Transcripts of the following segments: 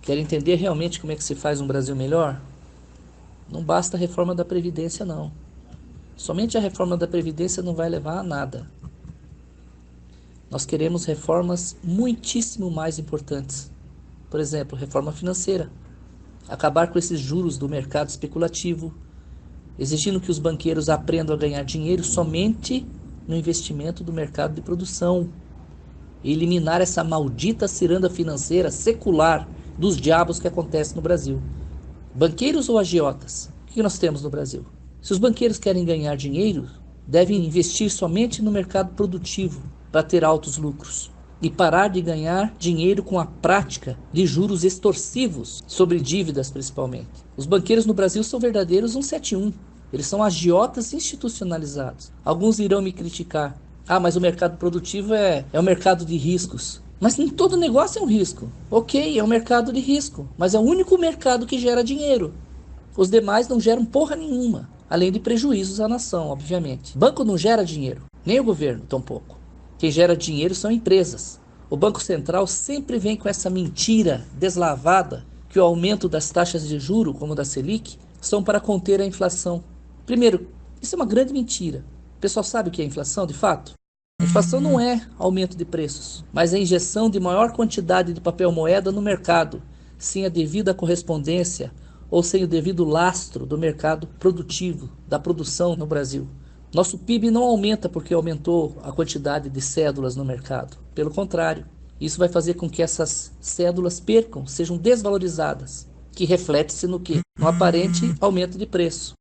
Quer entender realmente como é que se faz um Brasil melhor? Não basta a reforma da Previdência, não. Somente a reforma da Previdência não vai levar a nada. Nós queremos reformas muitíssimo mais importantes. Por exemplo, reforma financeira. Acabar com esses juros do mercado especulativo, exigindo que os banqueiros aprendam a ganhar dinheiro somente no investimento do mercado de produção. E eliminar essa maldita ciranda financeira secular dos diabos que acontece no Brasil. Banqueiros ou agiotas? O que nós temos no Brasil? Se os banqueiros querem ganhar dinheiro, devem investir somente no mercado produtivo para ter altos lucros e parar de ganhar dinheiro com a prática de juros extorsivos sobre dívidas, principalmente. Os banqueiros no Brasil são verdadeiros 171. Eles são agiotas institucionalizados. Alguns irão me criticar. Ah, mas o mercado produtivo é um mercado de riscos. Mas em todo negócio é um risco. Ok, é um mercado de risco, mas é o único mercado que gera dinheiro. Os demais não geram porra nenhuma, além de prejuízos à nação, obviamente. Banco não gera dinheiro, nem o governo, tampouco. Quem gera dinheiro são empresas. O Banco Central sempre vem com essa mentira deslavada que o aumento das taxas de juro, como da Selic, são para conter a inflação. Primeiro, isso é uma grande mentira. O pessoal sabe o que é inflação, de fato? A inflação não é aumento de preços, mas a injeção de maior quantidade de papel moeda no mercado, sem a devida correspondência ou sem o devido lastro do mercado produtivo, da produção no Brasil. Nosso PIB não aumenta porque aumentou a quantidade de cédulas no mercado. Pelo contrário, isso vai fazer com que essas cédulas percam, sejam desvalorizadas, que reflete-se no quê? No aparente aumento de preço.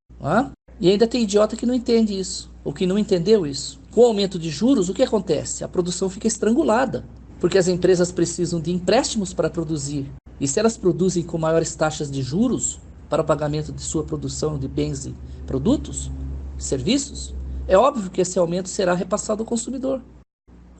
E ainda tem idiota que não entende isso, ou que não entendeu isso. Com o aumento de juros, o que acontece? A produção fica estrangulada, porque as empresas precisam de empréstimos para produzir. E se elas produzem com maiores taxas de juros para o pagamento de sua produção de bens e produtos, serviços, é óbvio que esse aumento será repassado ao consumidor.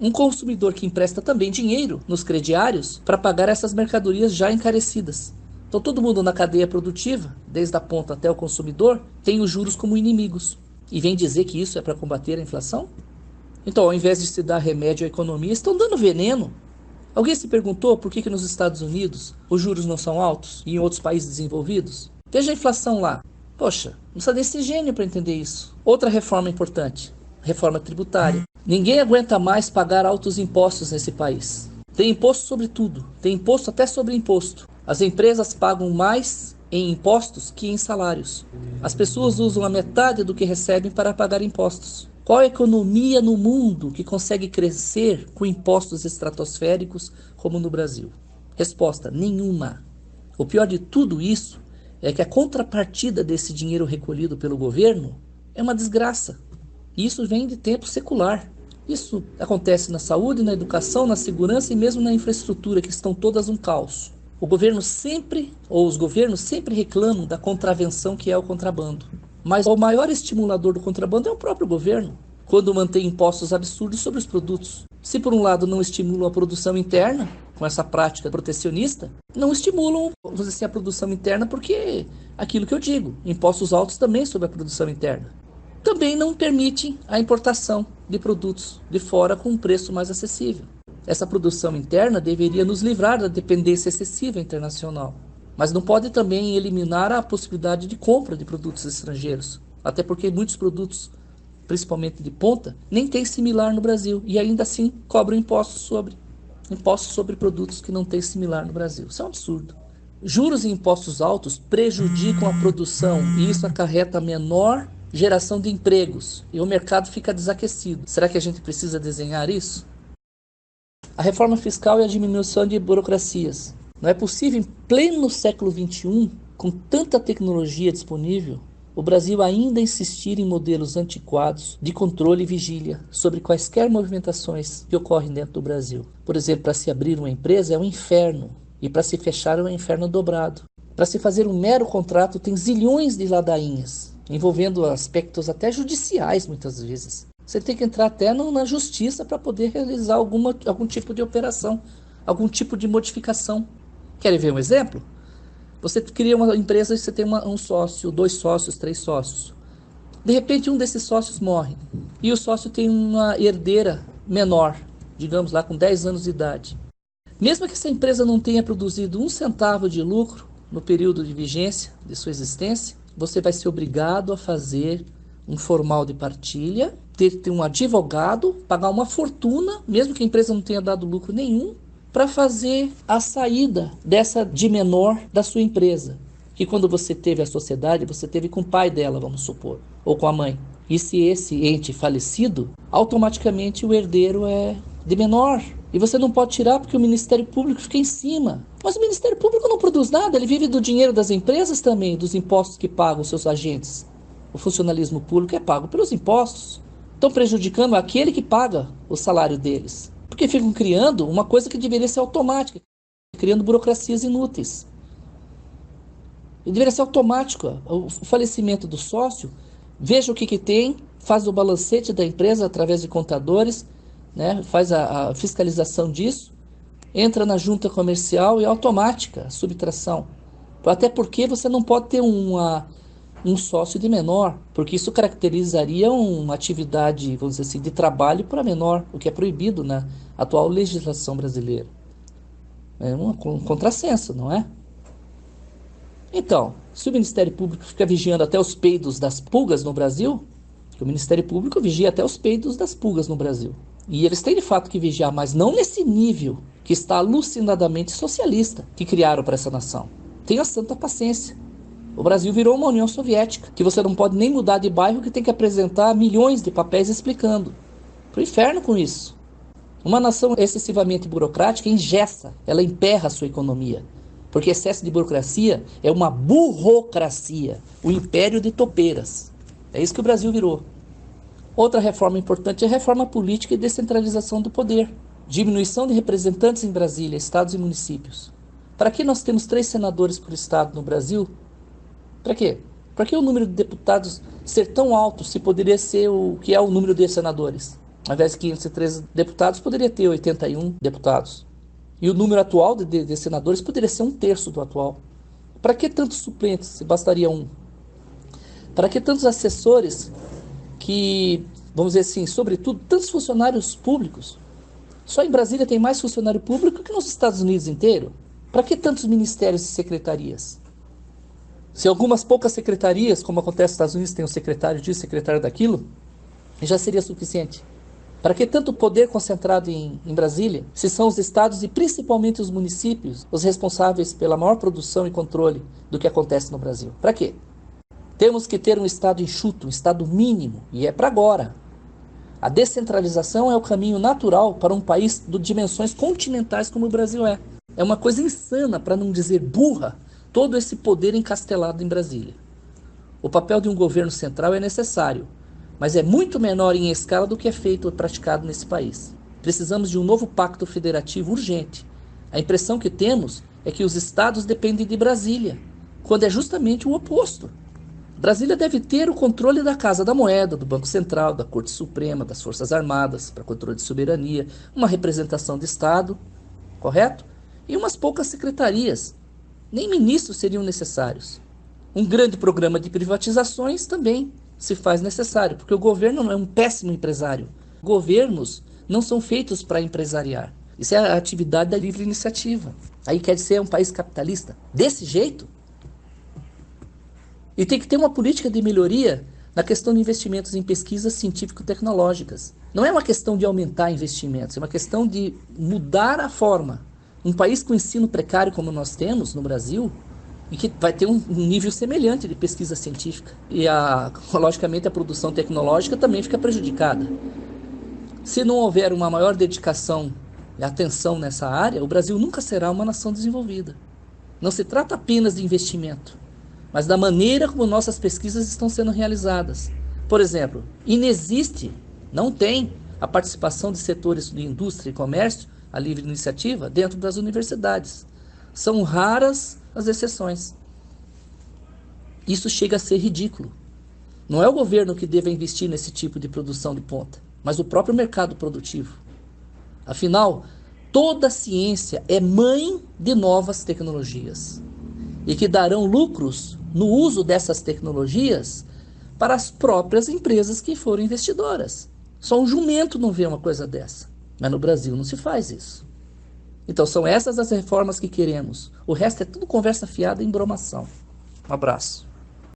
Um consumidor que empresta também dinheiro nos crediários para pagar essas mercadorias já encarecidas. Então todo mundo na cadeia produtiva, desde a ponta até o consumidor, tem os juros como inimigos. E vem dizer que isso é para combater a inflação? Então, ao invés de se dar remédio à economia, estão dando veneno. Alguém se perguntou por que nos Estados Unidos os juros não são altos e em outros países desenvolvidos? Veja a inflação lá. Poxa, não precisa desse gênio para entender isso. Outra reforma importante, reforma tributária. Ninguém aguenta mais pagar altos impostos nesse país. Tem imposto sobre tudo, tem imposto até sobre imposto. As empresas pagam mais em impostos que em salários. As pessoas usam a metade do que recebem para pagar impostos. Qual a economia no mundo que consegue crescer com impostos estratosféricos como no Brasil? Resposta: nenhuma. O pior de tudo isso é que a contrapartida desse dinheiro recolhido pelo governo é uma desgraça. E isso vem de tempo secular. Isso acontece na saúde, na educação, na segurança e mesmo na infraestrutura, que estão todas um caos. O governo sempre, ou os governos sempre reclamam da contravenção que é o contrabando. Mas o maior estimulador do contrabando é o próprio governo, quando mantém impostos absurdos sobre os produtos. Se por um lado não estimulam a produção interna, com essa prática protecionista, não estimulam, vamos dizer assim, a produção interna porque, aquilo que eu digo, impostos altos também sobre a produção interna. Também não permitem a importação de produtos de fora com um preço mais acessível. Essa produção interna deveria nos livrar da dependência excessiva internacional, mas não pode também eliminar a possibilidade de compra de produtos estrangeiros, até porque muitos produtos, principalmente de ponta, nem tem similar no Brasil e ainda assim cobram impostos sobre produtos que não têm similar no Brasil. Isso é um absurdo. Juros e impostos altos prejudicam a produção e isso acarreta a menor geração de empregos e o mercado fica desaquecido. Será que a gente precisa desenhar isso? A reforma fiscal e a diminuição de burocracias. Não é possível, em pleno século XXI, com tanta tecnologia disponível, o Brasil ainda insistir em modelos antiquados de controle e vigília sobre quaisquer movimentações que ocorrem dentro do Brasil. Por exemplo, para se abrir uma empresa é um inferno e para se fechar é um inferno dobrado. Para se fazer um mero contrato tem zilhões de ladainhas, envolvendo aspectos até judiciais muitas vezes. Você tem que entrar até na justiça para poder realizar algum tipo de operação, algum tipo de modificação. Querem ver um exemplo? Você cria uma empresa e você tem um sócio, 2 sócios, 3 sócios. De repente um desses sócios morre e o sócio tem uma herdeira menor, digamos lá com 10 anos de idade. Mesmo que essa empresa não tenha produzido um centavo de lucro no período de vigência de sua existência, você vai ser obrigado a fazer um formal de partilha, ter um advogado, pagar uma fortuna, mesmo que a empresa não tenha dado lucro nenhum, para fazer a saída dessa de menor da sua empresa. Que quando você teve a sociedade, você teve com o pai dela, vamos supor, ou com a mãe. E se esse ente falecido, automaticamente o herdeiro é de menor. E você não pode tirar porque o Ministério Público fica em cima. Mas o Ministério Público não produz nada, ele vive do dinheiro das empresas também, dos impostos que pagam os seus agentes. O funcionalismo público é pago pelos impostos. Estão prejudicando aquele que paga o salário deles. Porque ficam criando uma coisa que deveria ser automática, criando burocracias inúteis. E deveria ser automático. O falecimento do sócio, veja o que tem, faz o balancete da empresa através de contadores, né, faz a fiscalização disso, entra na junta comercial e é automática a subtração. Até porque você não pode ter um sócio de menor, porque isso caracterizaria uma atividade, vamos dizer assim, de trabalho para menor, o que é proibido na atual legislação brasileira. É um contrassenso, não é? Então, se o Ministério Público fica vigiando até os peidos das pulgas no Brasil, o Ministério Público vigia até os peidos das pulgas no Brasil. E eles têm de fato que vigiar, mas não nesse nível que está alucinadamente socialista que criaram para essa nação. Tenha santa paciência. O Brasil virou uma União Soviética, que você não pode nem mudar de bairro, que tem que apresentar milhões de papéis explicando. Pro inferno com isso. Uma nação excessivamente burocrática engessa, ela emperra a sua economia. Porque excesso de burocracia é uma burrocracia, o império de topeiras. É isso que o Brasil virou. Outra reforma importante é a reforma política e descentralização do poder. Diminuição de representantes em Brasília, estados e municípios. Para que nós temos 3 senadores por estado no Brasil? Para quê? Para que o número de deputados ser tão alto se poderia ser o que é o número de senadores? Ao invés de 513 deputados, poderia ter 81 deputados. E o número atual de senadores poderia ser 1/3 do atual. Para que tantos suplentes, se bastaria um? Para que tantos assessores que, vamos dizer assim, sobretudo, tantos funcionários públicos? Só em Brasília tem mais funcionário público que nos Estados Unidos inteiro. Para que tantos ministérios e secretarias? Se algumas poucas secretarias, como acontece nos Estados Unidos, tem um secretário disso, secretário daquilo, já seria suficiente. Para que tanto poder concentrado em Brasília, se são os estados e principalmente os municípios os responsáveis pela maior produção e controle do que acontece no Brasil? Para quê? Temos que ter um estado enxuto, um estado mínimo, e é para agora. A descentralização é o caminho natural para um país de dimensões continentais como o Brasil é. É uma coisa insana, para não dizer burra, todo esse poder encastelado em Brasília. O papel de um governo central é necessário, mas é muito menor em escala do que é feito ou praticado nesse país. Precisamos de um novo pacto federativo urgente. A impressão que temos é que os estados dependem de Brasília, quando é justamente o oposto. Brasília deve ter o controle da Casa da Moeda, do Banco Central, da Corte Suprema, das Forças Armadas, para controle de soberania, uma representação de Estado, correto? E umas poucas secretarias. Nem ministros seriam necessários. Um grande programa de privatizações também se faz necessário, porque o governo é um péssimo empresário. Governos não são feitos para empresariar. Isso é a atividade da livre iniciativa. Aí quer dizer, é um país capitalista? Desse jeito? E tem que ter uma política de melhoria na questão de investimentos em pesquisas científico-tecnológicas. Não é uma questão de aumentar investimentos, é uma questão de mudar a forma. Um país com ensino precário como nós temos no Brasil, e que vai ter um nível semelhante de pesquisa científica. E, logicamente, a produção tecnológica também fica prejudicada. Se não houver uma maior dedicação e atenção nessa área, o Brasil nunca será uma nação desenvolvida. Não se trata apenas de investimento, mas da maneira como nossas pesquisas estão sendo realizadas. Por exemplo, inexiste, não tem a participação de setores de indústria e comércio, a livre iniciativa, dentro das universidades. São raras as exceções. Isso chega a ser ridículo. Não é o governo que deve investir nesse tipo de produção de ponta, mas o próprio mercado produtivo. Afinal, toda ciência é mãe de novas tecnologias e que darão lucros no uso dessas tecnologias para as próprias empresas que forem investidoras. Só um jumento não vê uma coisa dessa. Mas no Brasil não se faz isso. Então são essas as reformas que queremos. O resto é tudo conversa fiada e embromação. Um abraço.